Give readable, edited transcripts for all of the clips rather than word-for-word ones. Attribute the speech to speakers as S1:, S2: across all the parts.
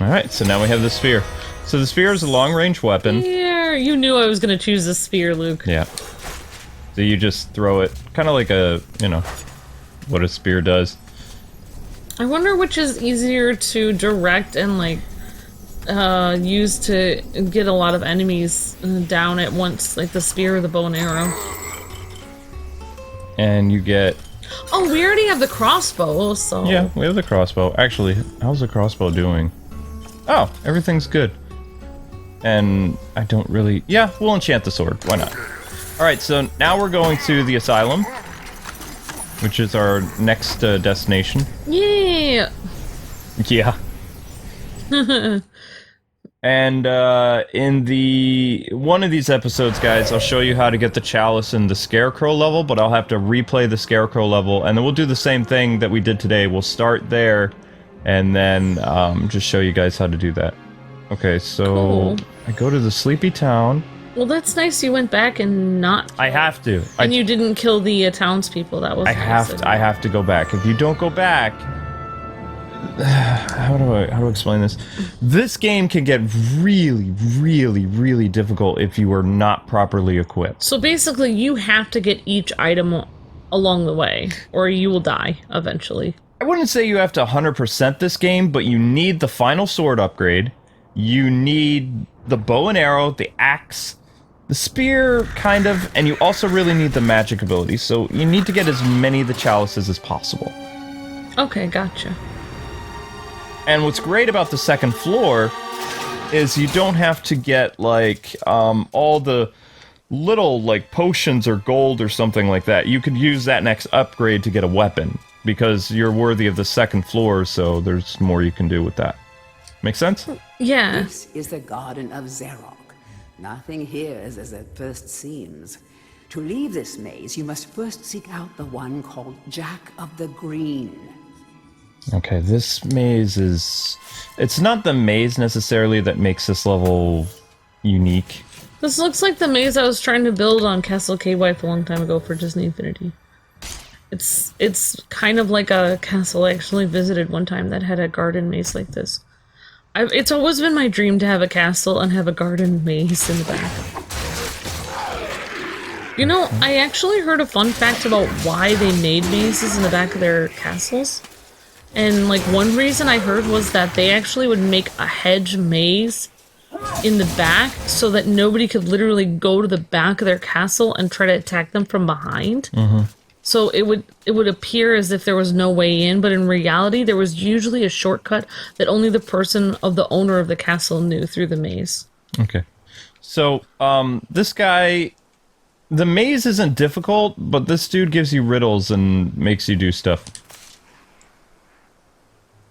S1: Alright, so now we have the spear. So the spear is a long-range weapon.
S2: Yeah, you knew I was gonna choose the spear, Luke.
S1: Yeah. So you just throw it, kind of like a, you know, what a spear does.
S2: I wonder which is easier to direct and, like, use to get a lot of enemies down at once, like the spear or the bow and arrow.
S1: And you get...
S2: Oh, we already have the crossbow, so...
S1: Yeah, we have the crossbow. Actually, how's the crossbow doing? Oh, everything's good. And I don't really... Yeah, we'll enchant the sword. Why not? Alright, so now we're going to the Asylum, which is our next destination.
S2: Yeah!
S1: Yeah. And in one of these episodes, guys, I'll show you how to get the chalice in the Scarecrow level, but I'll have to replay the Scarecrow level, and then we'll do the same thing that we did today. We'll start there, and then just show you guys how to do that. Okay, so
S2: Cool.
S1: I go to the sleepy town.
S2: Well, that's nice you went back and not...
S1: I have to.
S2: And you didn't kill the townspeople, that was
S1: I have to go back. If you don't go back... How do I explain this? This game can get really, really, really difficult if you are not properly equipped.
S2: So basically, you have to get each item along the way, or you will die eventually.
S1: I wouldn't say you have to 100% this game, but you need the final sword upgrade. You need the bow and arrow, the axe, the spear, kind of, and you also really need the magic ability. So you need to get as many of the chalices as possible.
S2: Okay, gotcha.
S1: And what's great about the second floor is you don't have to get, like, all the little, like, potions or gold or something like that. You could use that next upgrade to get a weapon, because you're worthy of the second floor, so there's more you can do with that. Make sense?
S2: Yeah.
S3: This is the Garden of Zarok. Nothing here is as it first seems. To leave this maze, you must first seek out the one called Jack of the Green.
S1: Okay, this maze is... It's not the maze necessarily that makes this level unique.
S2: This looks like the maze I was trying to build on Castle K-Wife a long time ago for Disney Infinity. It's kind of like a castle I actually visited one time that had a garden maze like this. It's always been my dream to have a castle and have a garden maze in the back. You know, I actually heard a fun fact about why they made mazes in the back of their castles. And, like, one reason I heard was that they actually would make a hedge maze in the back so that nobody could literally go to the back of their castle and try to attack them from behind. Mm-hmm. So it would appear as if there was no way in, but in reality, there was usually a shortcut that only the person of the owner of the castle knew through the maze.
S1: Okay. So, this guy... The maze isn't difficult, but this dude gives you riddles and makes you do stuff.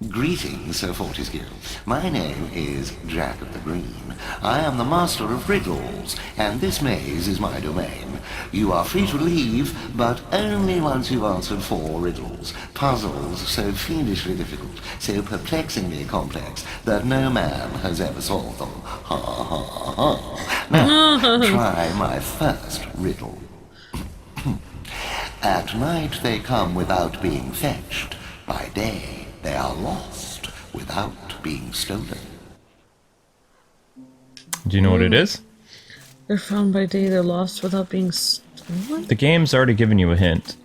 S4: Greetings, Sir Fortesque. My name is Jack of the Green. I am the master of riddles, and this maze is my domain. You are free to leave, but only once you've answered 4 riddles. Puzzles so fiendishly difficult, so perplexingly complex, that no man has ever solved them. Ha ha ha. Now, try my first riddle. At night they come without being fetched. By day they are lost without being stolen.
S1: Do you know what it is?
S2: They're found by day, they're lost without being stolen?
S1: The game's already given you a hint.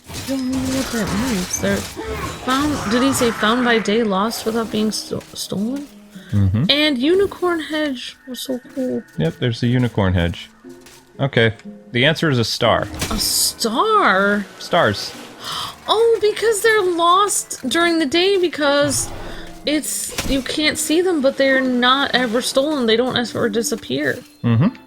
S2: I don't know what that means. They're found... Did he say found by day, lost without being stolen?
S1: Mm-hmm.
S2: And unicorn hedge was so cool.
S1: Yep, there's the unicorn hedge. Okay, the answer is a star.
S2: A star?
S1: Stars.
S2: Oh, because they're lost during the day because it's... You can't see them, but they're not ever stolen. They don't ever disappear.
S1: Mm-hmm.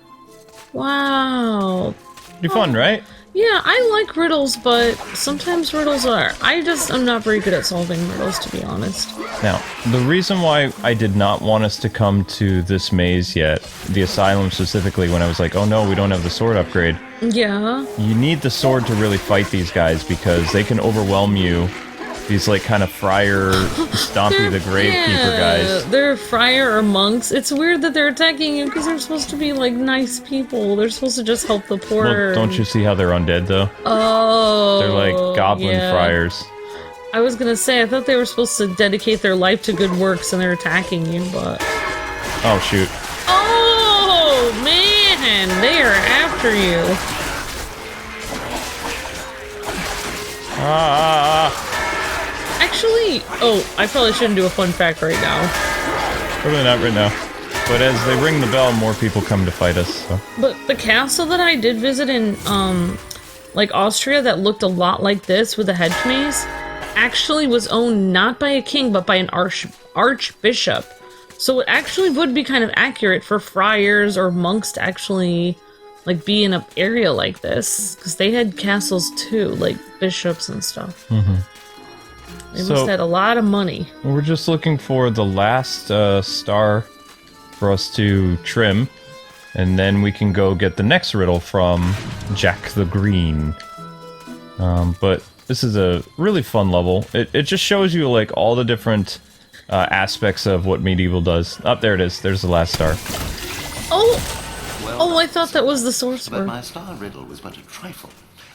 S2: Wow.
S1: Pretty fun, right?
S2: Yeah, I like riddles, but sometimes riddles are... I'm not very good at solving riddles, to be honest.
S1: Now, the reason why I did not want us to come to this maze yet, the Asylum specifically, when I was like, oh no, we don't have the sword upgrade.
S2: Yeah.
S1: You need the sword to really fight these guys because they can overwhelm you. These, like, kind of friar, Stompy the Gravekeeper guys.
S2: They're friar or monks. It's weird that they're attacking you because they're supposed to be, like, nice people. They're supposed to just help the poor.
S1: Well, don't you see how they're undead, though?
S2: Oh.
S1: They're like goblin friars.
S2: I was gonna say, I thought they were supposed to dedicate their life to good works and they're attacking you, but...
S1: Oh, shoot.
S2: Oh, man! They are after you. Actually... Oh, I probably shouldn't do a fun fact right now.
S1: Probably not right now. But as they ring the bell, more people come to fight us, so...
S2: But the castle that I did visit in, like, Austria that looked a lot like this with a hedge maze... actually was owned not by a king, but by an archbishop. So it actually would be kind of accurate for friars or monks to actually, like, be in an area like this. Because they had castles too, like bishops and stuff. They must have had a lot of money.
S1: We're just looking for the last star for us to trim. And then we can go get the next riddle from Jack the Green. But... this is a really fun level. It just shows you, like, all the different aspects of what Medievil does. Oh, there it is. There's the last star.
S2: Oh!
S4: Well,
S2: Oh, I thought that was the sorcerer.
S4: But my star riddle was but a trifle.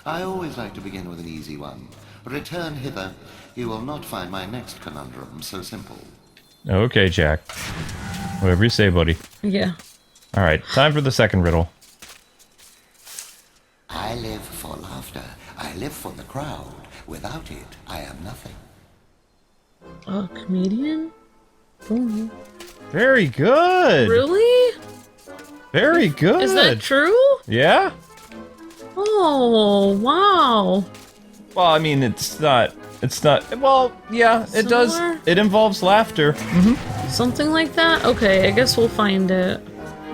S4: I always like to begin with an easy one. Return hither. You will not find my next conundrum so simple.
S1: Okay, Jack. Whatever you say, buddy.
S2: Yeah.
S1: Alright, time for the second riddle.
S4: I live for laughter. I live for the crowd. Without it, I am nothing.
S2: A comedian? Oh.
S1: Very good!
S2: Really?
S1: Very good!
S2: Is that true?
S1: Yeah?
S2: Oh, wow.
S1: Well, I mean, it's not, well, yeah, it does,
S2: Similar?
S1: it involves laughter.
S2: Something like that? Okay, I guess we'll find it.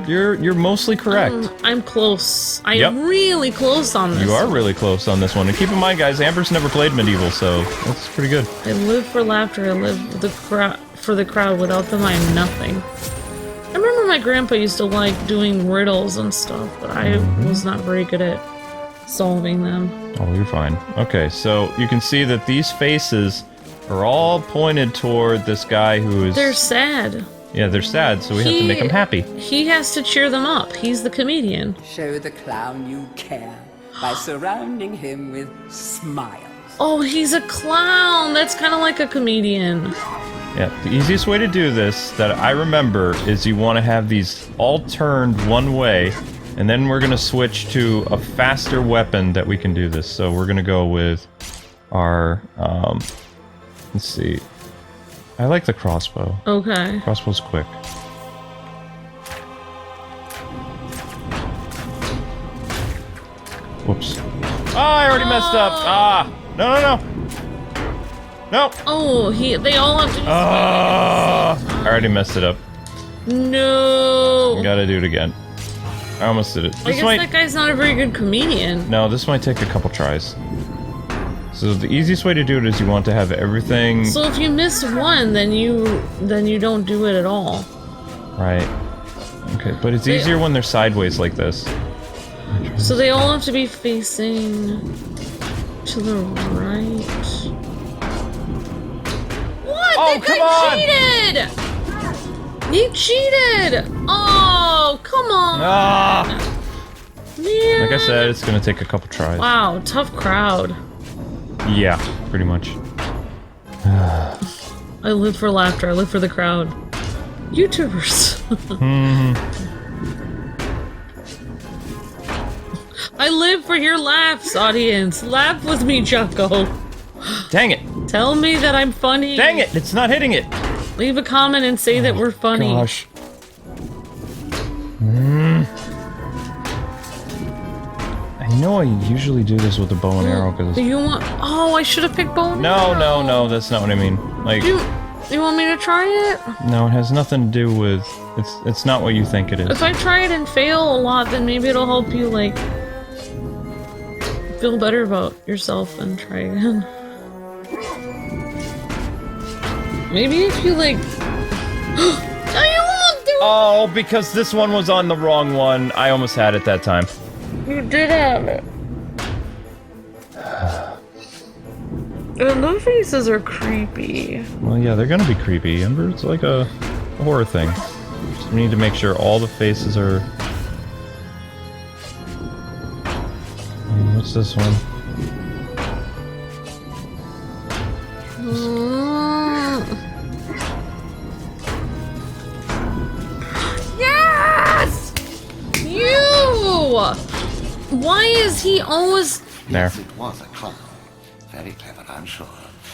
S1: You're mostly correct.
S2: I'm close. I'm
S1: Yep.
S2: really close on this.
S1: You are really close on this one. And keep in mind, guys, Amber's never played Medievil, so that's pretty good.
S2: I live for laughter. I live for the crowd. Without them, I am nothing. I remember my grandpa used to like doing riddles and stuff, but I was not very good at solving them.
S1: Oh, you're fine. Okay, so you can see that these faces are all pointed toward this guy who is...
S2: They're sad.
S1: Yeah, they're sad, so we have to make them happy.
S2: He has to cheer them up. He's the comedian.
S3: Show the clown you care by surrounding him with smiles.
S2: Oh, he's a clown. That's kind of like a comedian.
S1: Yeah, the easiest way to do this that I remember is you want to have these all turned one way, and then we're going to switch to a faster weapon that we can do this. So we're going to go with our, let's see. I like the crossbow.
S2: Okay.
S1: Crossbow's quick. Whoops. Ah, I already messed up. Ah, no. No.
S2: Oh, they all have to.
S1: Ah, I already messed it up.
S2: No.
S1: Gotta do it again. I almost did it.
S2: I guess that guy's not a very good comedian.
S1: No, this might take a couple tries. So the easiest way to do it is you want to have everything...
S2: So if you miss one, then you don't do it at all.
S1: Right. Okay, but it's easier when they're sideways like this.
S2: So they all have to be facing to the right. What?
S1: Oh,
S2: That guy cheated! He cheated! Oh, come on!
S1: Ah!
S2: Man.
S1: Like I said, it's gonna take a couple tries.
S2: Wow, tough crowd.
S1: Yeah, pretty much.
S2: I live for laughter. I live for the crowd. YouTubers. I live for your laughs, audience. Laugh with me, Jocko.
S1: Dang it!
S2: Tell me that I'm funny.
S1: Dang it! It's not hitting it!
S2: Leave a comment and say that we're funny.
S1: Gosh. I know I usually do this with the bow and arrow because...
S2: Do you want... Oh, I should have picked bow and
S1: No,
S2: arrow.
S1: no, that's not what I mean. Like...
S2: You want me to try it?
S1: No, it has nothing to do with... It's not what you think it is.
S2: If I try it and fail a lot, then maybe it'll help you, like... feel better about yourself and try again. Maybe if you, like...
S1: Oh, because this one was on the wrong one. I almost had it that time.
S2: You did have it. And those faces are creepy.
S1: Well, yeah, they're gonna be creepy. Ember, it's like a horror thing. Just we need to make sure all the faces are... What's this one?
S2: Why is he always...
S1: There.
S4: Yes, it was a clown. Very clever, I'm sure.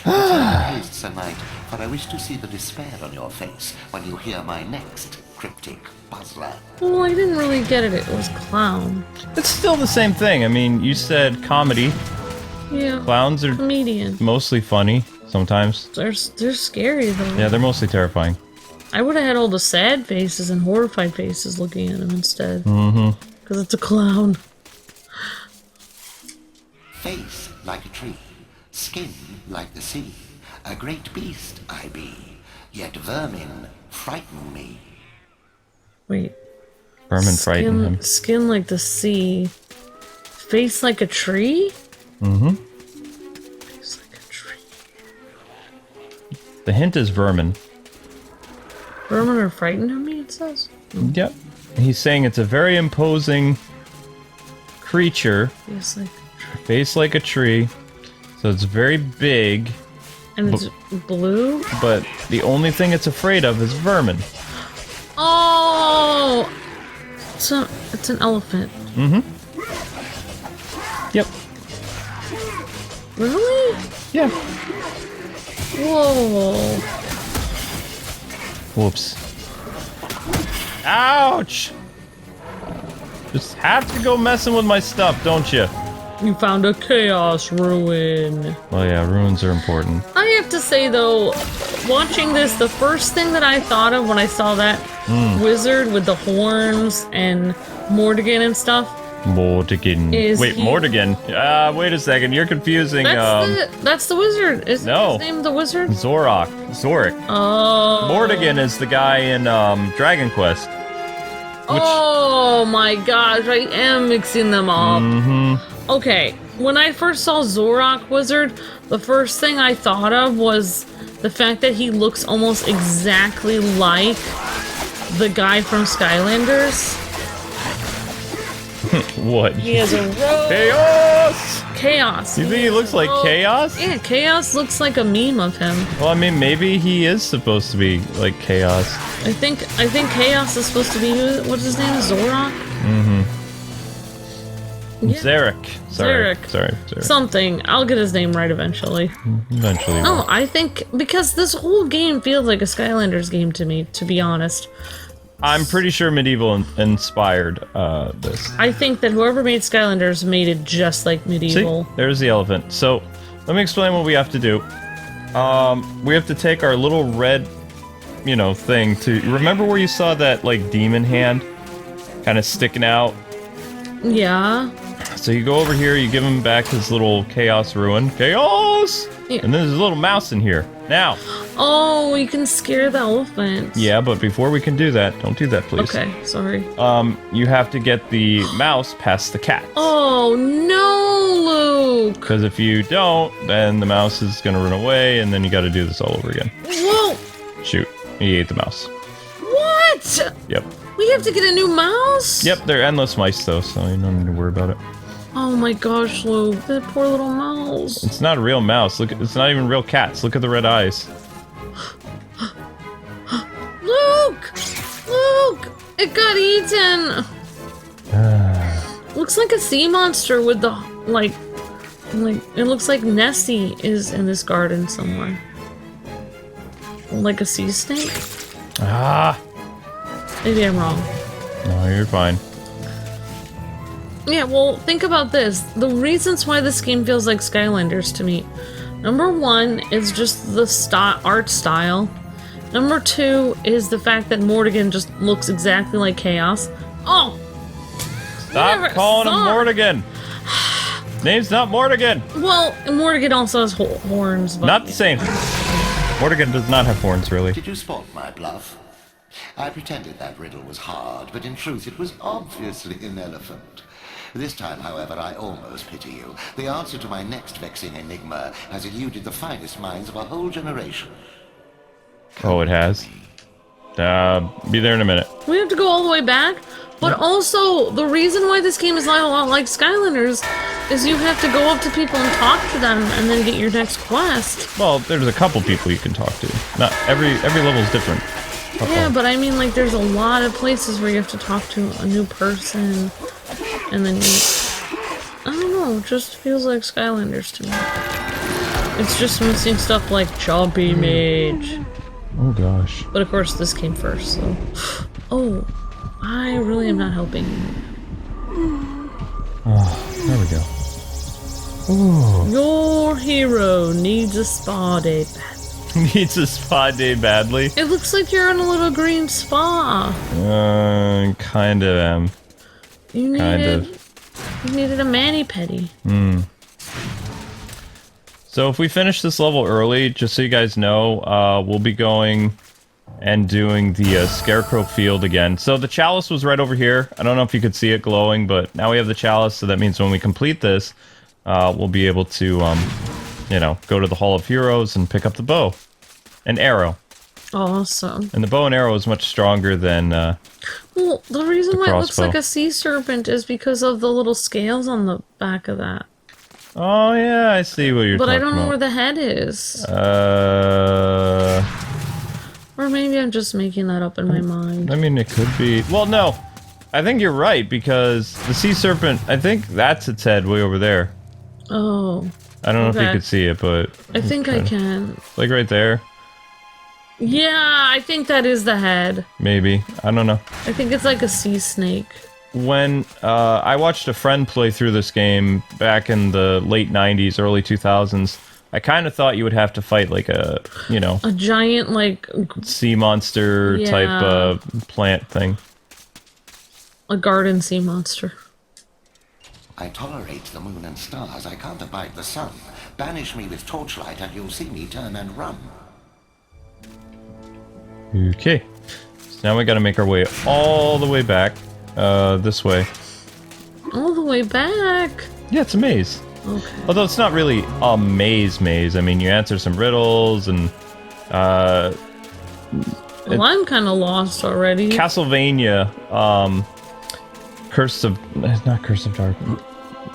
S4: Turn haste, Sir Knight, for I wish to see the despair on your face when you hear my next cryptic puzzler.
S2: Well, I didn't really get it. It was clown.
S1: It's still the same thing. I mean, you said comedy.
S2: Yeah.
S1: Clowns are
S2: Comedian.
S1: mostly funny sometimes.
S2: They're scary though.
S1: Yeah, they're mostly terrifying.
S2: I would have had all the sad faces and horrified faces looking at him instead. Mm-hmm. Because it's a clown.
S4: Face like a tree, skin like the sea. A great beast I be, yet vermin frighten me.
S2: Wait.
S1: Vermin frighten him.
S2: Skin like the sea. Face like a tree?
S1: Mm-hmm.
S2: Face like a tree.
S1: The hint is vermin.
S2: Vermin are frightened of me, it says?
S1: Yep. He's saying it's a very imposing creature.
S2: Face like...
S1: Face like a tree. So it's very big.
S2: And it's blue?
S1: But the only thing it's afraid of is vermin.
S2: Oh! It's an elephant.
S1: Mm-hmm. Yep.
S2: Really?
S1: Yeah.
S2: Whoa.
S1: Whoops. Ouch! Just have to go messing with my stuff, don't you?
S2: You found a chaos ruin.
S1: Well, yeah, ruins are important.
S2: I have to say, though, watching this, the first thing that I thought of when I saw that wizard with the horns and Mortigan and stuff...
S1: Mortigan. Wait, Mortigan? Wait a second, you're confusing,
S2: That's the wizard. Is
S1: no.
S2: his name the wizard?
S1: Zarok.
S2: Oh.
S1: Mortigan is the guy in, Dragon Quest.
S2: Oh my gosh, I am mixing them up.
S1: Mm-hmm.
S2: Okay, when I first saw Zarok Wizard, the first thing I thought of was the fact that he looks almost exactly like the guy from Skylanders.
S1: What?
S2: He has a robe.
S1: Chaos!
S2: Chaos.
S1: You think he looks like Chaos?
S2: Yeah, Chaos looks like a meme of him.
S1: Well, I mean, maybe he is supposed to be like Chaos.
S2: I think Chaos is supposed to be, what's his name? Zorok?
S1: Mm-hmm.
S2: Yeah.
S1: Zarok. Sorry.
S2: Something. I'll get his name right eventually.
S1: Eventually.
S2: No, I think because this whole game feels like a Skylanders game to me, to be honest.
S1: I'm pretty sure Medieval inspired this.
S2: I think that whoever made Skylanders made it just like Medieval.
S1: See? There's the elephant. So, let me explain what we have to do. We have to take our little red, thing to... Remember where you saw that, like, demon hand? Kind of sticking out?
S2: Yeah.
S1: So you go over here, you give him back his little chaos ruin. Chaos! Yeah. And then there's a little mouse in here. Now.
S2: Oh, we can scare the elephant.
S1: Yeah, but before we can do that, don't do that, please.
S2: Okay, sorry.
S1: You have to get the mouse past the cat.
S2: Oh, no, Luke!
S1: Because if you don't, then the mouse is going to run away, and then you got to do this all over again.
S2: Whoa!
S1: Shoot. He ate the mouse.
S2: What?
S1: Yep.
S2: We have to get a new mouse?
S1: Yep, they're endless mice, though, so you don't need to worry about it.
S2: Oh my gosh, Luke, that poor little mouse.
S1: It's not a real mouse. Look, it's not even real cats. Look at the red eyes.
S2: Luke! Luke! It got eaten! Looks like a sea monster with the, like, it looks like Nessie is in this garden somewhere. Like a sea snake?
S1: Ah!
S2: Maybe I'm wrong.
S1: No, you're fine.
S2: Yeah, well, think about this. The reasons why this game feels like Skylanders to me. Number one is just the art style. Number two is the fact that Mortigan just looks exactly like Chaos. Oh!
S1: Stop calling him Mortigan! Name's not Mortigan!
S2: Well, Mortigan also has horns, but...
S1: Not the same. Mortigan does not have horns, really.
S4: Did you spot my bluff? I pretended that riddle was hard, but in truth it was obviously an elephant. This time, however, I almost pity you. The answer to my next vexing enigma has eluded the finest minds of a whole generation.
S1: Oh, it has? Be there in a minute.
S2: We have to go all the way back? But also, the reason why this game is a lot like Skylanders is you have to go up to people and talk to them and then get your next quest.
S1: Well, there's a couple people you can talk to. Not every level is different.
S2: Yeah, but I mean, like, there's a lot of places where you have to talk to a new person, and then I don't know, it just feels like Skylanders to me. It's just missing stuff like Chompy Mage.
S1: Oh gosh.
S2: But of course this came first, so... Oh, I really am not helping.
S1: Oh, there we go. Ooh.
S2: Your hero needs a spa day badly.
S1: Needs a spa day badly?
S2: It looks like you're in a little green spa.
S1: Kind of am.
S2: You needed a mani-pedi.
S1: So if we finish this level early, just so you guys know, we'll be going and doing the Scarecrow field again. So the chalice was right over here. I don't know if you could see it glowing, but now we have the chalice, so that means when we complete this, we'll be able to, you know, go to the Hall of Heroes and pick up the bow and arrow.
S2: Awesome.
S1: And the bow and arrow is much stronger than,
S2: well, the reason why it looks
S1: crossbow.
S2: like a sea serpent is because of the little scales on the back of that.
S1: Oh yeah, I see what you're
S2: But
S1: talking
S2: I don't know
S1: about.
S2: where the head is. Or maybe I'm just making that up in my mind.
S1: I mean, it could be. Well, no. I think you're right, because the sea serpent, I think that's its head way over there.
S2: Oh.
S1: I don't know if you
S2: Okay.
S1: could see it, but...
S2: I think I can.
S1: Like right there.
S2: Yeah, I think that is the head.
S1: Maybe. I don't know.
S2: I think it's like a sea snake.
S1: When I watched a friend play through this game back in the late 90s, early 2000s, I kind of thought you would have to fight like a, you know...
S2: A giant, like...
S1: sea monster type plant thing.
S2: A garden sea monster.
S4: I tolerate the moon and stars. I can't abide the sun. Banish me with torchlight and you'll see me turn and run.
S1: Okay. So now we gotta make our way all the way back. This way.
S2: All the way back?
S1: Yeah, it's a maze.
S2: Okay.
S1: Although it's not really a maze. I mean, you answer some riddles and,
S2: Well, I'm kind of lost already.
S1: Castlevania, not Curse of Dark.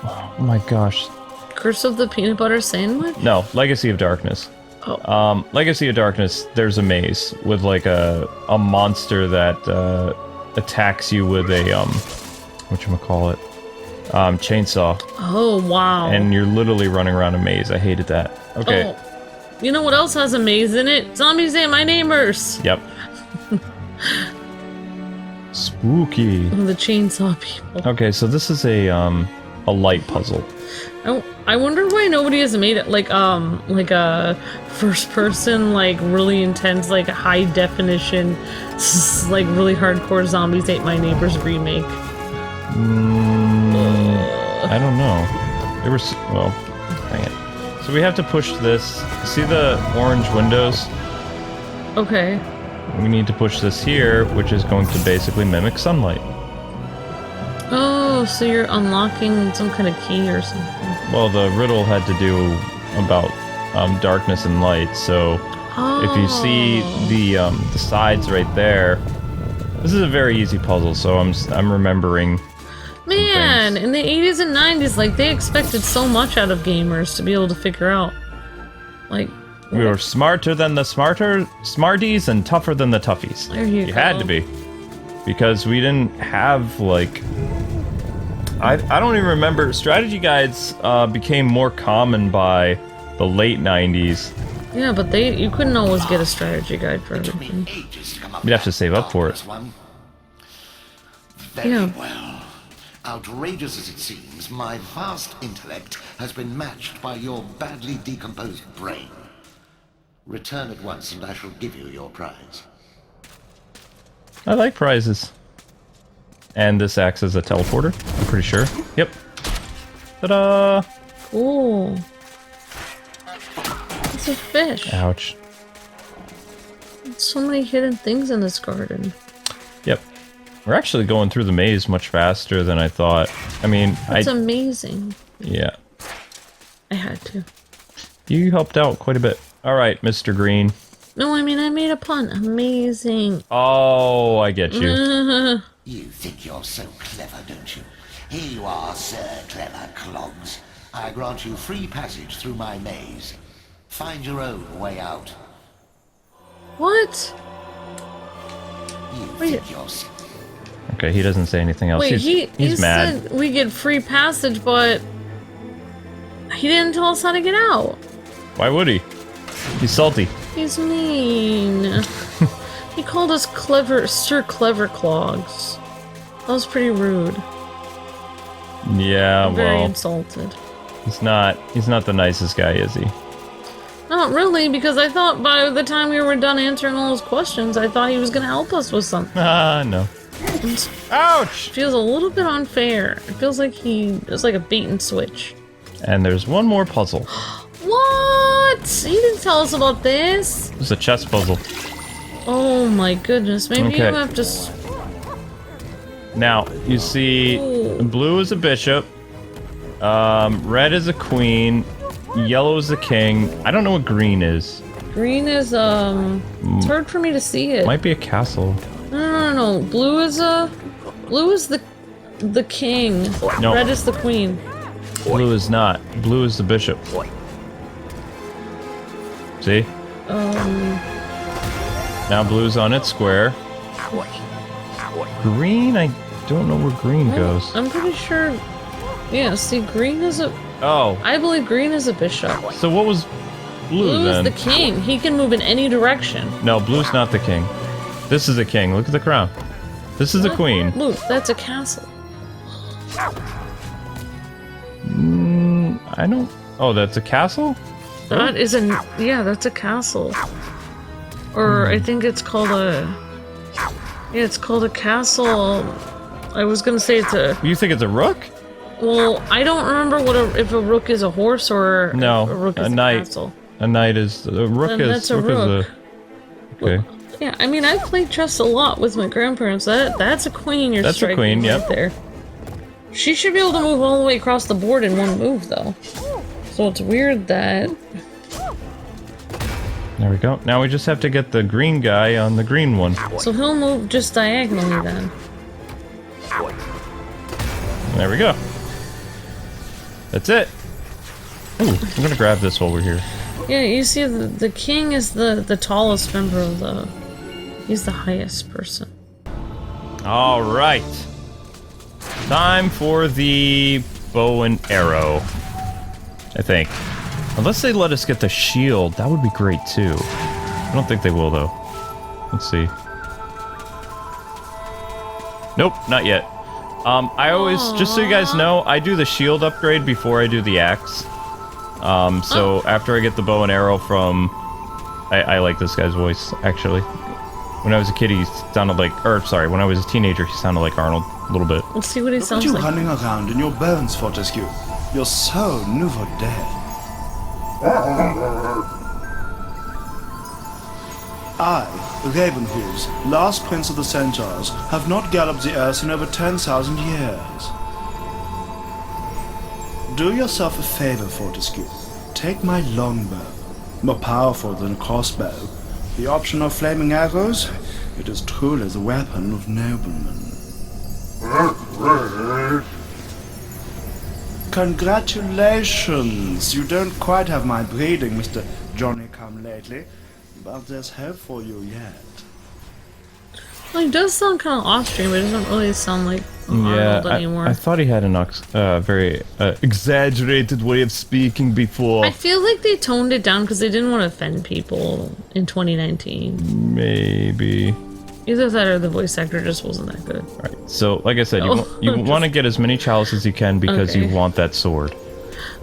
S1: Oh my gosh.
S2: Curse of the Peanut Butter Sandwich?
S1: No, Legacy of Darkness.
S2: Oh.
S1: Legacy of Darkness, there's a maze with like a monster that, attacks you with a, whatchamacallit, chainsaw.
S2: Oh, wow.
S1: And you're literally running around a maze. I hated that. Okay.
S2: Oh. You know what else has a maze in it? Zombies Ate My Neighbors!
S1: Yep. Spooky.
S2: The chainsaw people.
S1: Okay, so this is a light puzzle.
S2: I wonder why nobody has made it like a first person, like really intense, like high definition, like really hardcore Zombies Ate My Neighbors remake.
S1: I don't know. There was, well, dang it. So we have to push this. See the orange windows?
S2: Okay.
S1: We need to push this here, which is going to basically mimic sunlight.
S2: Oh, so you're unlocking some kind of key or something.
S1: Well, the riddle had to do about darkness and light, so if you see the sides right there, this is a very easy puzzle, so I'm remembering.
S2: Man, in the 80s and 90s, like, they expected so much out of gamers to be able to figure out. Like...
S1: We were smarter than the smarties and tougher than the toughies.
S2: There you go.
S1: Had to be. Because we didn't have, like... I don't even remember. Strategy guides became more common by the late 90s.
S2: Yeah, but you couldn't always get a strategy guide for everything.
S1: You'd have to save up for it.
S4: Very well. Outrageous as it seems, my vast intellect has been matched by your badly decomposed brain. Return at once and I shall give you your prize.
S1: I like prizes. And this acts as a teleporter, I'm pretty sure. Yep. Ta-da!
S2: Cool. It's a fish.
S1: Ouch.
S2: So many hidden things in this garden.
S1: Yep. We're actually going through the maze much faster than I thought. I mean,
S2: That's amazing.
S1: Yeah.
S2: I had to.
S1: You helped out quite a bit. Alright, Mr. Green.
S2: No, I mean, I made a pun. Amazing.
S1: Oh, I get you.
S4: You think you're so clever, don't you? Here you are, Sir Clever Clogs. I grant you free passage through my maze. Find your own way out.
S2: What?
S4: You
S2: Wait.
S4: think you're so...
S1: Okay, he doesn't say anything else.
S2: Wait,
S1: he's
S2: he
S1: mad.
S2: said we get free passage, but He didn't tell us how to get out.
S1: Why would he? He's salty.
S2: He's mean. He called us Sir Clever Clogs. That was pretty rude.
S1: Yeah,
S2: I'm very
S1: well,
S2: insulted.
S1: he's not the nicest guy, is he?
S2: Not really, because I thought by the time we were done answering all those questions, I thought he was gonna help us with something.
S1: No. Ouch!
S2: It feels a little bit unfair. It feels like it's like a bait and switch.
S1: And there's one more puzzle.
S2: What? You didn't tell us about this.
S1: It's a chess puzzle.
S2: Oh my goodness, maybe you
S1: Okay.
S2: have to...
S1: Now, you see,
S2: Ooh.
S1: blue is a bishop, red is a queen, yellow is a king. I don't know what green is.
S2: Green is, it's hard for me to see it.
S1: Might be a castle.
S2: No. Blue is the king.
S1: No.
S2: Red is the queen.
S1: Blue is not. Blue is the bishop. See? Now blue's on its square. Green, I don't know where green goes.
S2: I'm pretty sure... Yeah, see, green is a...
S1: Oh,
S2: I believe green is a bishop.
S1: so what was blue
S2: Blue
S1: then?
S2: is the king. He can move in any direction.
S1: No, blue's not the king. This is the king. Look at the crown. This is the queen.
S2: Luke, that's a castle.
S1: I don't... Oh, that's a castle?
S2: That is a... Yeah, that's a castle. Or I think it's called a... Yeah, it's called a castle. I was gonna say it's a...
S1: You think it's a rook?
S2: Well, I don't remember if a rook is a horse or
S1: No,
S2: if a rook is
S1: a knight.
S2: castle.
S1: A knight is... A rook
S2: Then
S1: is...
S2: that's a rook.
S1: Okay.
S2: Yeah, I mean, I've played chess a lot with my grandparents. That's a queen you're
S1: That's a
S2: striking
S1: queen,
S2: right
S1: yep.
S2: there. She should be able to move all the way across the board in one move, though. So it's weird that...
S1: There we go. Now we just have to get the green guy on the green one.
S2: So he'll move just diagonally then.
S1: There we go. That's it. Ooh, I'm gonna grab this while we're here.
S2: Yeah, you see, the king is the tallest member of the... He's the highest person.
S1: All right. Time for the bow and arrow. I think. Unless they let us get the shield, that would be great too. I don't think they will though. Let's see. Nope, not yet. I always, just so you guys know, I do the shield upgrade before I do the axe. So after I get the bow and arrow from... I like this guy's voice, actually. When I was a kid, he sounded like... Or, sorry, when I was a teenager, he sounded like Arnold, a little bit.
S2: Let's see what he
S5: Look at
S2: sounds
S5: you
S2: like.
S5: running around in your bones, Fortesque. You're so nouveau dead. I, Ravenhooves, last prince of the Centaurs, have not galloped the earth in over 10,000 years. Do yourself a favor, Fortesque. Take my longbow, more powerful than a crossbow. The option of flaming arrows, it is truly the weapon of noblemen. Congratulations! You don't quite have my breeding, Mr. Johnny-come-lately, but there's hope for you yet.
S2: Well, he does sound kind of Austrian, but he doesn't really sound like Arnold anymore.
S1: I thought he had an very exaggerated way of speaking before.
S2: I feel like they toned it down because they didn't want to offend people in 2019.
S1: Maybe.
S2: Either that or the voice actor just wasn't that good.
S1: Alright, so like I said, you
S2: just-
S1: want to get as many chalices as you can because
S2: Okay.
S1: you want that sword.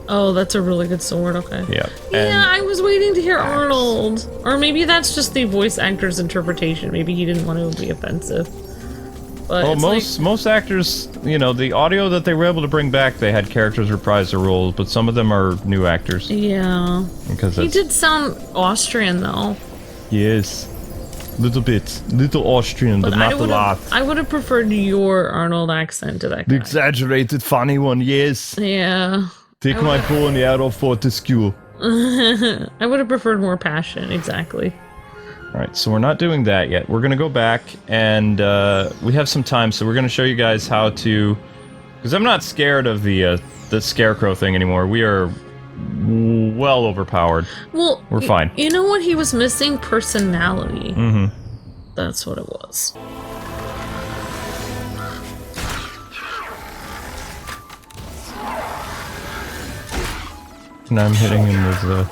S2: Oh, that's a really good sword, okay.
S1: Yeah.
S2: Yeah, I was waiting to hear Arnold. Or maybe that's just the voice actor's interpretation. Maybe he didn't want to be offensive. But
S1: Well,
S2: it's
S1: most actors, you know, the audio that they were able to bring back, they had characters reprise their roles, but some of them are new actors.
S2: Yeah.
S1: Because
S2: He
S1: that's,
S2: did sound Austrian, though.
S1: yes, little Austrian, but not a lot.
S2: I would have preferred your Arnold accent to that guy.
S1: The exaggerated, funny one, yes.
S2: Yeah.
S1: Take my bow and arrow, Fortesque.
S2: I would have preferred more passion, exactly.
S1: Alright, so we're not doing that yet. We're gonna go back, and we have some time, so we're gonna show you guys how to... Because I'm not scared of the Scarecrow thing anymore. We are well overpowered.
S2: Well,
S1: We're fine.
S2: You know what he was missing? Personality.
S1: Mm-hmm.
S2: That's what it was.
S1: And I'm hitting him with the...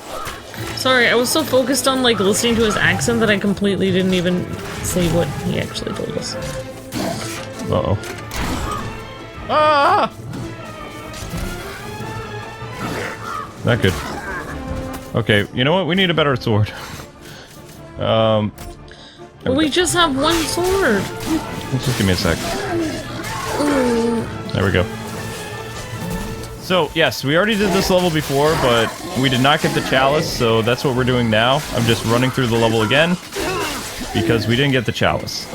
S2: Sorry, I was so focused on like listening to his accent that I completely didn't even say what he actually told us.
S1: Uh-oh. Ah! Not good. Okay, you know what? We need a better sword.
S2: But we just have one sword.
S1: Just give me a sec. There we go. So, yes, we already did this level before, but we did not get the chalice, so that's what we're doing now. I'm just running through the level again, because we didn't get the chalice.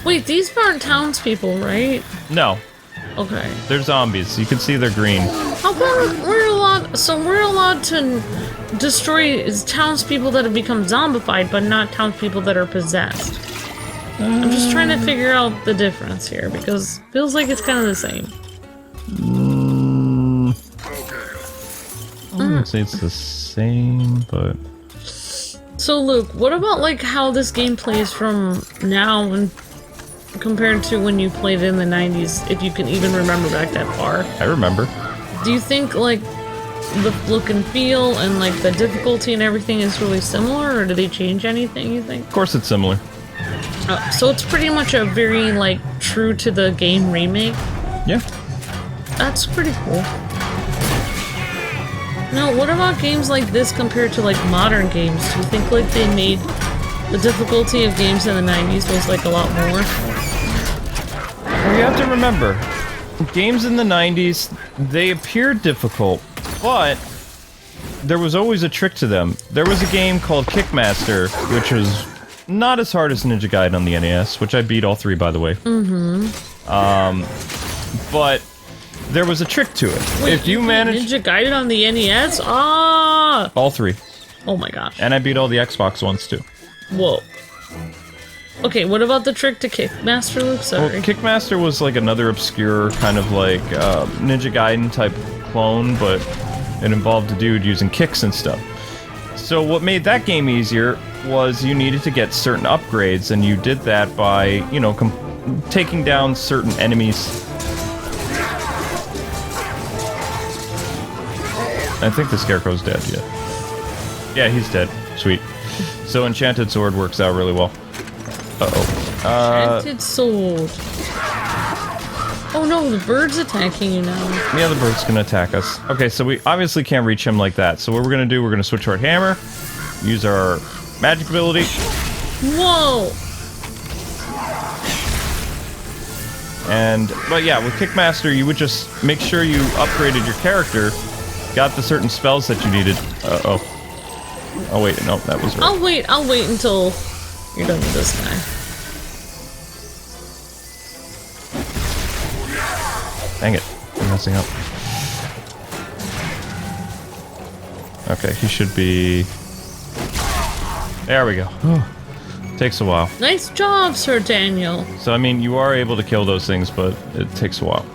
S2: Wait, these aren't townspeople, right?
S1: No.
S2: Okay.
S1: They're zombies. You can see they're green.
S2: How come we're allowed to destroy townspeople that have become zombified, but not townspeople that are possessed? I'm just trying to figure out the difference here, because it feels like it's kind of the same.
S1: I wouldn't say it's the same, but...
S2: So, Luke, what about, like, how this game plays from now and compared to when you played it in the 90s, if you can even remember back that far?
S1: I remember.
S2: Do you think, like, the look and feel and, like, the difficulty and everything is really similar, or do they change anything, you think?
S1: Of course it's similar.
S2: So it's pretty much a very, like, true to the game remake?
S1: Yeah.
S2: That's pretty cool. Now, what about games like this compared to, like, modern games? Do you think, like, they made the difficulty of games in the 90s was, like, a lot more?
S1: Well, you have to remember, games in the 90s, they appeared difficult, but there was always a trick to them. There was a game called Kickmaster, which was not as hard as Ninja Gaiden on the NES, which I beat all three, by the way. But there was a trick to it.
S2: Wait,
S1: if you managed...
S2: Ninja Gaiden on the NES? Ah!
S1: All three.
S2: Oh my gosh.
S1: And I beat all the Xbox ones, too.
S2: Whoa. Okay, what about the trick to Kickmaster, Luke? Sorry.
S1: Well, Kickmaster was like another obscure kind of like Ninja Gaiden type clone, but it involved a dude using kicks and stuff. So what made that game easier was you needed to get certain upgrades, and you did that by, you know, taking down certain enemies. I think the Scarecrow's dead yet. Yeah, he's dead. Sweet. So Enchanted Sword works out really well. Uh-oh.
S2: Enchanted Sword. Oh no, the bird's attacking you now.
S1: Yeah, the bird's gonna attack us. Okay, so we obviously can't reach him like that. So what we're gonna do, we're gonna switch to our hammer, use our magic ability.
S2: Whoa!
S1: But yeah, with Kickmaster, you would just make sure you upgraded your character, got the certain spells that you needed. Uh-oh. Oh wait, no, that was right.
S2: I'll wait until you're done with this guy.
S1: Dang it, I'm messing up. Okay, he should be... There we go. Takes a while.
S2: Nice job, Sir Daniel.
S1: So, I mean, you are able to kill those things, but it takes a while.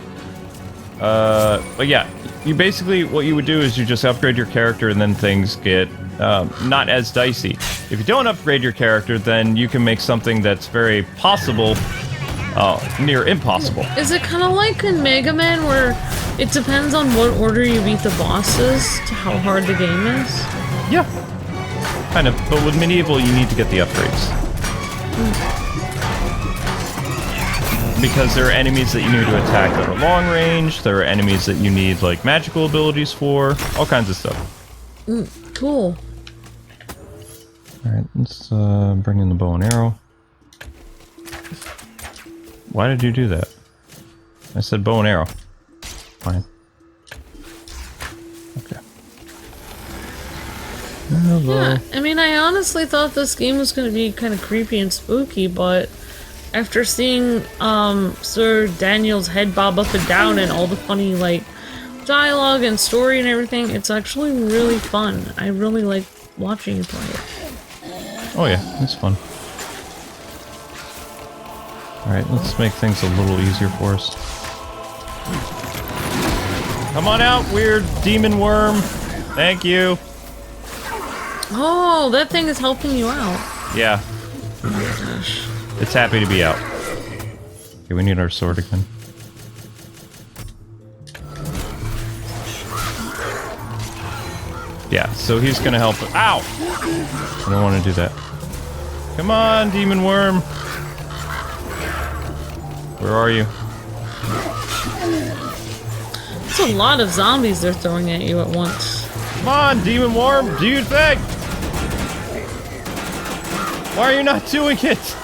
S1: But yeah, you basically, what you would do is you just upgrade your character and then things get not as dicey. If you don't upgrade your character, then you can make something that's very possible, near impossible.
S2: Is it kind of like in Mega Man where it depends on what order you beat the bosses to how hard the game is?
S1: Yeah. Kind of, but with Medieval, you need to get the upgrades. Because there are enemies that you need to attack that are long range, there are enemies that you need, like, magical abilities for, all kinds of stuff.
S2: Cool.
S1: Alright, let's bring in the bow and arrow. Why did you do that? I said bow and arrow. Fine. Okay.
S2: Yeah, I mean, I honestly thought this game was going to be kind of creepy and spooky, but after seeing Sir Daniel's head bob up and down and all the funny, like, dialogue and story and everything, it's actually really fun. I really like watching you play it.
S1: Oh yeah, it's fun. Alright, let's make things a little easier for us. Come on out, weird demon worm! Thank you!
S2: Oh, that thing is helping you out.
S1: Yeah. It's happy to be out. Okay, we need our sword again. Yeah, so he's gonna help. Ow! I don't want to do that. Come on, demon worm. Where are you?
S2: It's a lot of zombies they're throwing at you at once.
S1: Come on, demon worm, do your thing! Why are you not doing it?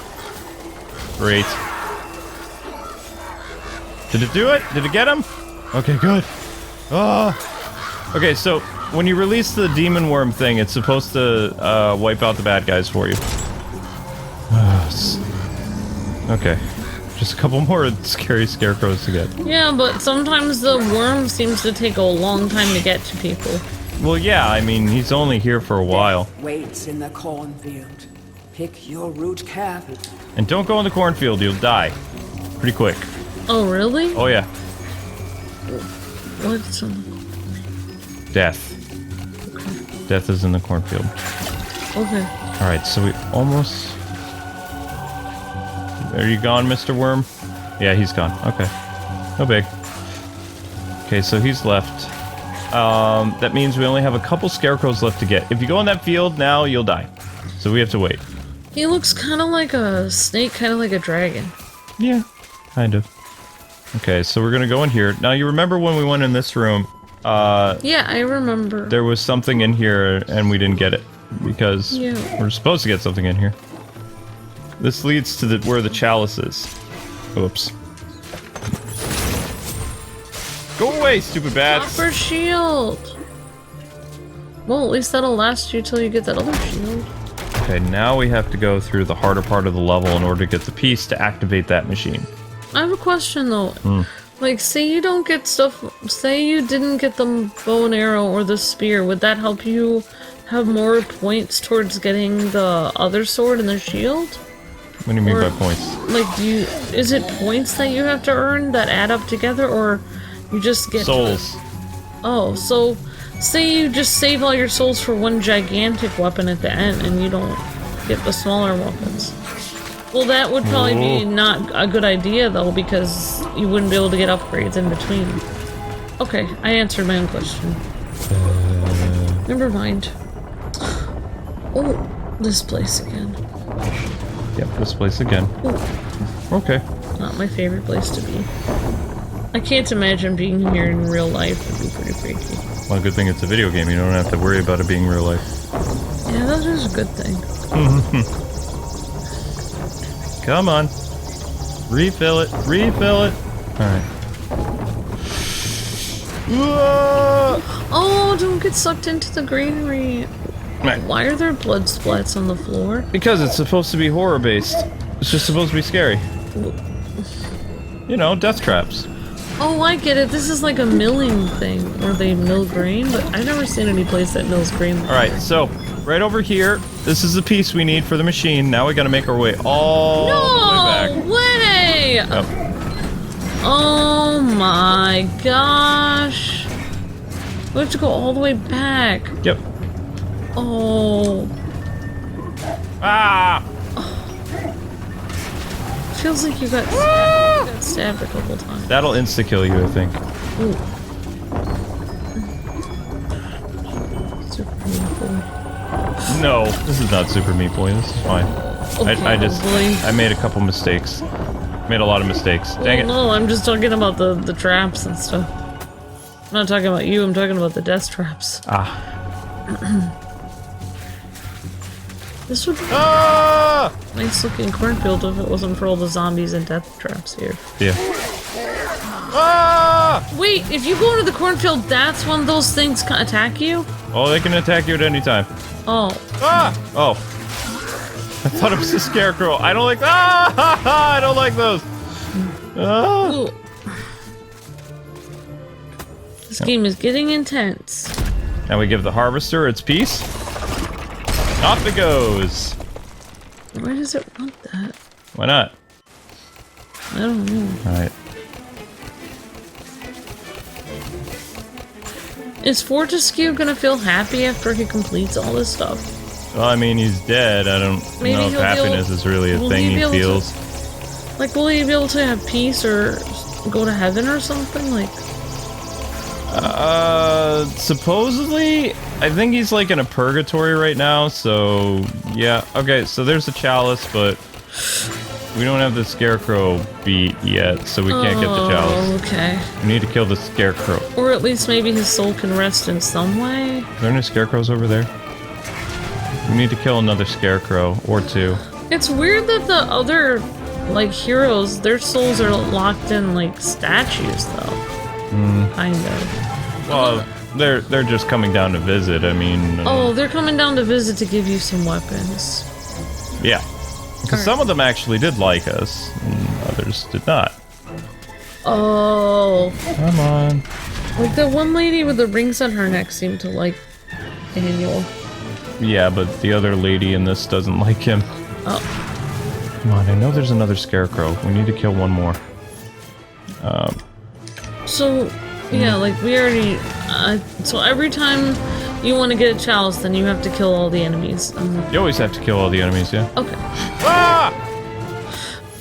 S1: Great. Did it do it? Did it get him? Okay, good. Oh. Okay, so when you release the demon worm thing, it's supposed to wipe out the bad guys for you. Okay. Just a couple more scary scarecrows to get.
S2: Yeah, but sometimes the worm seems to take a long time to get to people.
S1: Well, yeah, I mean, he's only here for a while.
S3: Death waits in the cornfield. Pick your route carefully.
S1: And don't go in the cornfield, you'll die. Pretty quick.
S2: Oh, really?
S1: Oh, yeah.
S2: What's
S1: Death.
S2: Okay.
S1: Death is in the cornfield.
S2: Okay.
S1: Alright, so we almost... Are you gone, Mr. Worm? Yeah, he's gone. Okay. No big. Okay, so he's left. That means we only have a couple scarecrows left to get. If you go in that field now, you'll die. So we have to wait.
S2: He looks kind of like a snake, kind of like a dragon.
S1: Yeah, kind of. Okay, so we're gonna go in here. Now, you remember when we went in this room,
S2: yeah, I remember.
S1: there was something in here and we didn't get it. Because
S2: Yeah.
S1: we're supposed to get something in here. This leads to where the chalice is. Oops. Go away, stupid bats!
S2: Copper shield! Well, at least that'll last you till you get that other shield.
S1: Okay, now we have to go through the harder part of the level in order to get the piece to activate that machine.
S2: I have a question though. Like, say you don't get stuff, say you didn't get the bow and arrow or the spear, would that help you have more points towards getting the other sword and the shield?
S1: What do you mean
S2: Or,
S1: by points?
S2: Like, is it points that you have to earn that add up together, or you just get
S1: Souls.
S2: Oh, so say you just save all your souls for one gigantic weapon at the end and you don't get the smaller weapons. Well, that would probably be not a good idea though, because you wouldn't be able to get upgrades in between. Okay, I answered my own question. Never mind. Oh, this place again.
S1: Yep, this place again.
S2: Ooh,
S1: Okay.
S2: not my favorite place to be. I can't imagine being here in real life. Would be pretty freaky.
S1: Well, good thing it's a video game. You don't have to worry about it being real life.
S2: Yeah, that is a good thing.
S1: Come on. Refill it. Refill it. Alright.
S2: Oh, don't get sucked into the greenery.
S1: Right.
S2: Why are there blood splats on the floor?
S1: Because it's supposed to be horror-based. It's just supposed to be scary. You know, death traps.
S2: Oh, I get it. This is like a milling thing, where they mill grain, but I've never seen any place that mills grain.
S1: Alright, so, right over here, this is the piece we need for the machine. Now we gotta make our way all the way back.
S2: No way!
S1: Yep.
S2: Oh my gosh. We have to go all the way back.
S1: Yep.
S2: Oh.
S1: Ah!
S2: Feels like you got stabbed a couple times.
S1: That'll insta-kill you, I think.
S2: Ooh. Super Meat Boy.
S1: No, this is not Super Meat Boy. This is fine.
S2: Okay,
S1: I made a couple mistakes. Made a lot of mistakes. Dang it.
S2: No, I'm just talking about the traps and stuff. I'm not talking about you, I'm talking about the death traps.
S1: Ah.
S2: This would be
S1: Ah!
S2: a nice looking cornfield if it wasn't for all the zombies and death traps here.
S1: Yeah. Ah!
S2: Wait, if you go into the cornfield, that's when those things attack you?
S1: Oh, they can attack you at any time.
S2: Oh.
S1: Ah! Oh. I thought it was a scarecrow. I don't like. Ah! I don't like those. Ah!
S2: Ooh. This game is getting intense.
S1: Now we give the harvester its piece. Off it goes.
S2: Why does it want that?
S1: Why not?
S2: I don't know.
S1: Alright.
S2: Is Fortesque gonna feel happy after he completes all this stuff?
S1: Well, I mean, he's dead. I don't
S2: Maybe
S1: know if
S2: he'll be
S1: happiness is really a
S2: will
S1: thing
S2: he be
S1: he
S2: able to-
S1: feels.
S2: Like, will he be able to have peace or go to heaven or something? Like,
S1: Supposedly, I think he's like in a purgatory right now, so yeah. Okay, so there's a chalice, but we don't have the Scarecrow beat yet, so we can't get the chalice.
S2: Okay.
S1: We need to kill the Scarecrow.
S2: Or at least maybe his soul can rest in some way.
S1: Are there any Scarecrows over there? We need to kill another Scarecrow, or two.
S2: It's weird that the other, like, heroes, their souls are locked in, like, statues, though. Kind of.
S1: Well, they're just coming down to visit, I mean...
S2: Oh, they're coming down to visit to give you some weapons.
S1: Yeah. Because some of them actually did like us, and others did not.
S2: Oh.
S1: Come on.
S2: Like, the one lady with the rings on her neck seemed to like Daniel.
S1: Yeah, but the other lady in this doesn't like him.
S2: Oh.
S1: Come on, I know there's another Scarecrow. We need to kill one more.
S2: So, yeah, like, we already... so every time you want to get a chalice, then you have to kill all the enemies.
S1: You always have to kill all the enemies, yeah?
S2: Okay.
S1: Ah!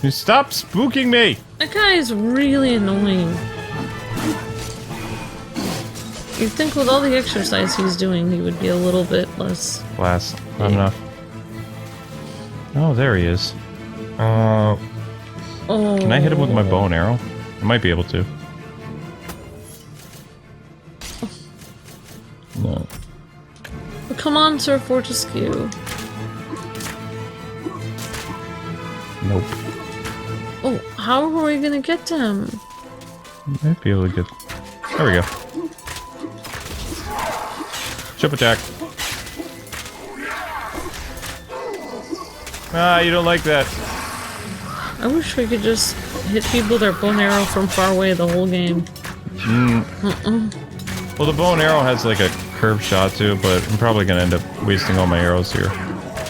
S1: You stop spooking me!
S2: That guy is really annoying. You'd think with all the exercise he's doing, he would be a little bit less...
S1: Not enough. Oh, there he is.
S2: Oh.
S1: Can I hit him with my bow and arrow? I might be able to. No.
S2: But come on, Sir Fortesque.
S1: Nope.
S2: Oh, how are we gonna get to him?
S1: Might be able to get... There we go. Chip attack. Ah, you don't like that.
S2: I wish we could just hit people with our bow and arrow from far away the whole game.
S1: Well, the bow and arrow has like a curved shot to it, but I'm probably gonna end up wasting all my arrows here.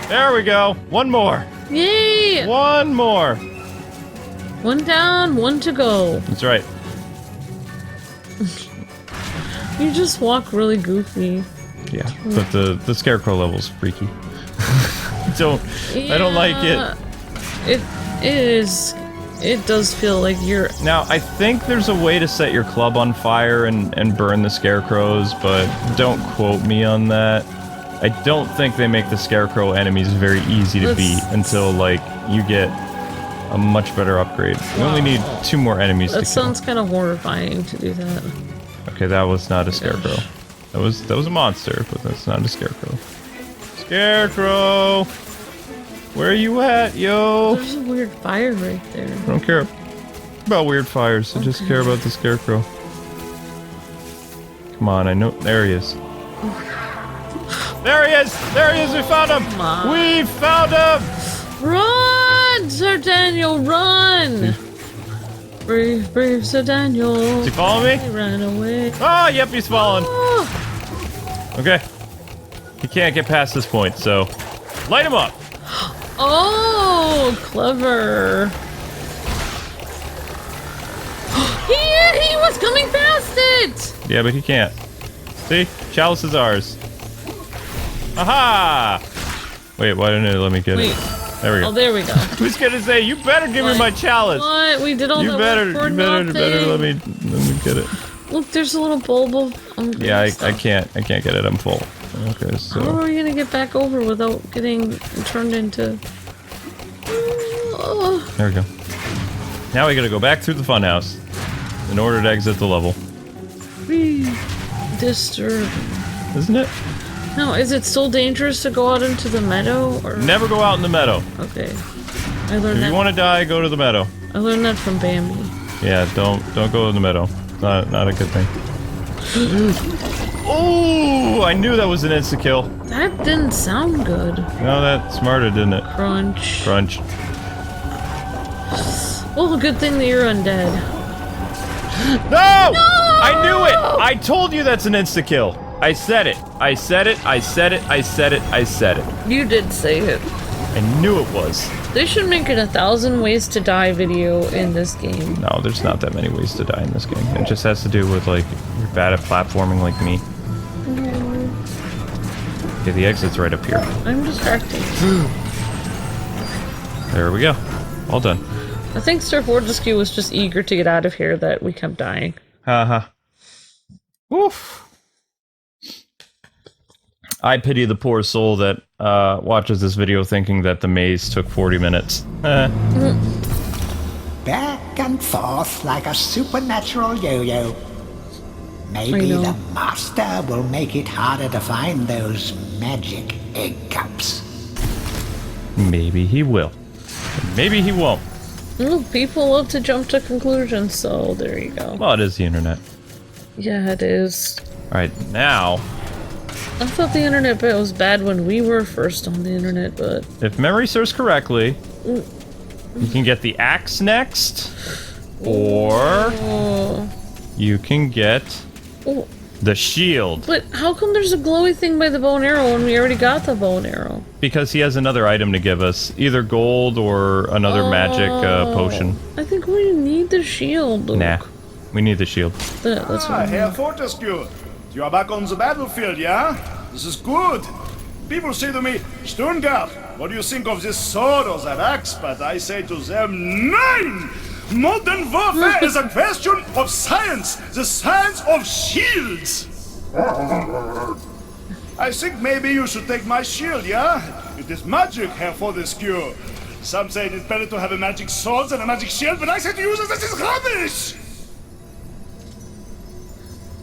S1: There we go! One more!
S2: Yay!
S1: One more!
S2: One down, one to go.
S1: That's right.
S2: You just walk really goofy.
S1: Yeah, but the Scarecrow level's freaky. I don't like it.
S2: It is. It does feel like you're...
S1: Now, I think there's a way to set your club on fire and burn the Scarecrows, but don't quote me on that. I don't think they make the Scarecrow enemies very easy to beat until, like, you get a much better upgrade. You only need 2 more enemies to kill.
S2: That sounds kind of horrifying to do that.
S1: Okay, that was not a Scarecrow. That was a monster, but that's not a Scarecrow. Scarecrow! Where are you at, yo?
S2: There's a weird fire right there.
S1: I don't care about weird fires. I just care about the Scarecrow. Come on, I know. There he is. There he is! There he is! We found him! We found him!
S2: Run, Sir Daniel, run! Brave, brave Sir Daniel.
S1: Is he following me?
S2: He ran away.
S1: Oh, yep, he's falling.
S2: Oh.
S1: Okay. He can't get past this point, so light him up.
S2: Oh, clever. He was coming past it!
S1: Yeah, but he can't. See? Chalice is ours. Aha! Wait, why didn't it let me get it? There we go.
S2: Oh, there we go.
S1: I was gonna say, you better give me my chalice.
S2: What? We did all the work for nothing.
S1: You better let me get it.
S2: Look, there's a little bulb of...
S1: Yeah, I can't get it. I'm full. Okay, so...
S2: How are we gonna get back over without getting turned into...
S1: There we go. Now we gotta go back through the funhouse in order to exit the level.
S2: Disturbing.
S1: Isn't it?
S2: No, is it still dangerous to go out into the meadow? Or...
S1: Never go out in the meadow.
S2: Okay. I learned
S1: if
S2: that.
S1: you want to die, go to the meadow.
S2: I learned that from Bambi.
S1: Yeah, don't go in the meadow. It's not a good thing. Oh, I knew that was an insta-kill.
S2: That didn't sound good.
S1: No, that smarter, didn't it?
S2: Crunch.
S1: Crunch.
S2: Well, good thing that you're undead.
S1: No! I knew it! I told you that's an insta-kill. I said it. I said it. I said it. I said it. I said it.
S2: You did say it.
S1: I knew it was.
S2: They should make an 1,000 ways to die video in this game.
S1: No, there's not that many ways to die in this game. It just has to do with, like, you're bad at platforming like me. Okay, the exit's right up here.
S2: I'm distracted.
S1: There we go. All done.
S2: I think Sir Fortesque was just eager to get out of here that we kept dying.
S1: Haha. Oof. I pity the poor soul that watches this video thinking that the maze took 40 minutes.
S6: Back and forth like a supernatural yo-yo. Maybe the master will make it harder to find those magic egg cups.
S1: Maybe he will. Maybe he won't.
S2: Well, people love to jump to conclusions, so there you go.
S1: Well, it is the internet.
S2: Yeah, it is.
S1: Alright, now...
S2: I thought the internet was bad when we were first on the internet, but...
S1: If memory serves correctly, you can get the axe next, or you can get the shield.
S2: But how come there's a glowy thing by the bow and arrow when we already got the bow and arrow?
S1: Because he has another item to give us, either gold or another magic potion.
S2: I think we need the shield, Luke.
S1: Nah, we need the shield.
S2: That's what
S5: Herr Fortesque, you are back on the battlefield, yeah? This is good. People say to me, Stungard, what do you think of this sword or that axe? But I say to them, nein! Modern warfare is a question of science, the science of shields. I think maybe you should take my shield, yeah? It is magic, Herr Fortesque. Some say it is better to have a magic sword than a magic shield, but I say to use it, this is rubbish!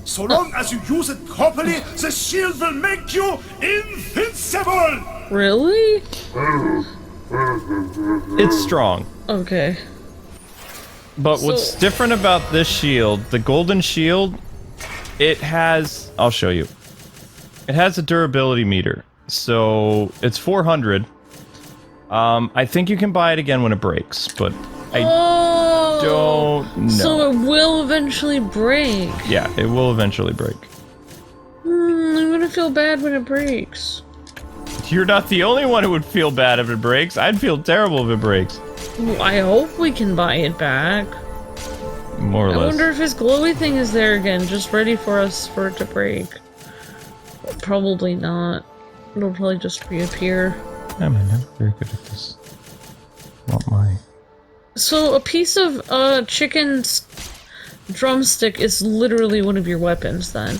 S5: So long as you use it properly, the shield will make you invincible!
S2: Really?
S1: It's strong.
S2: Okay.
S1: But what's different about this shield, the golden shield, it has... I'll show you. It has a durability meter. So, it's 400. I think you can buy it again when it breaks, but I don't know.
S2: So it will eventually break.
S1: Yeah, it will eventually break.
S2: I'm gonna feel bad when it breaks.
S1: You're not the only one who would feel bad if it breaks. I'd feel terrible if it breaks.
S2: I hope we can buy it back.
S1: More or less.
S2: I wonder if his glowy thing is there again, just ready for us for it to break. Probably not. It'll probably just reappear.
S1: I'm not very good at this. Not my...
S2: So a piece of chicken's drumstick is literally one of your weapons, then?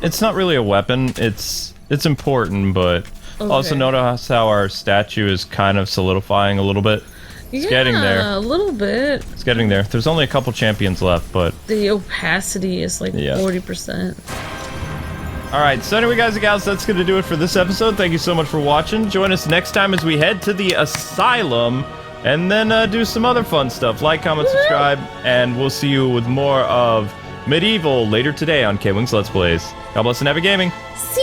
S1: It's not really a weapon. It's important, but also notice how our statue is kind of solidifying a little bit. It's getting there.
S2: A little bit.
S1: It's getting there. There's only a couple champions left, but...
S2: The opacity is like 40%.
S1: Alright, so anyway, guys and gals, that's going to do it for this episode. Thank you so much for watching. Join us next time as we head to the Asylum, and then do some other fun stuff. Like, comment, subscribe, and we'll see you with more of Medieval later today on KwingsLetsPlays. God bless and happy gaming.
S2: See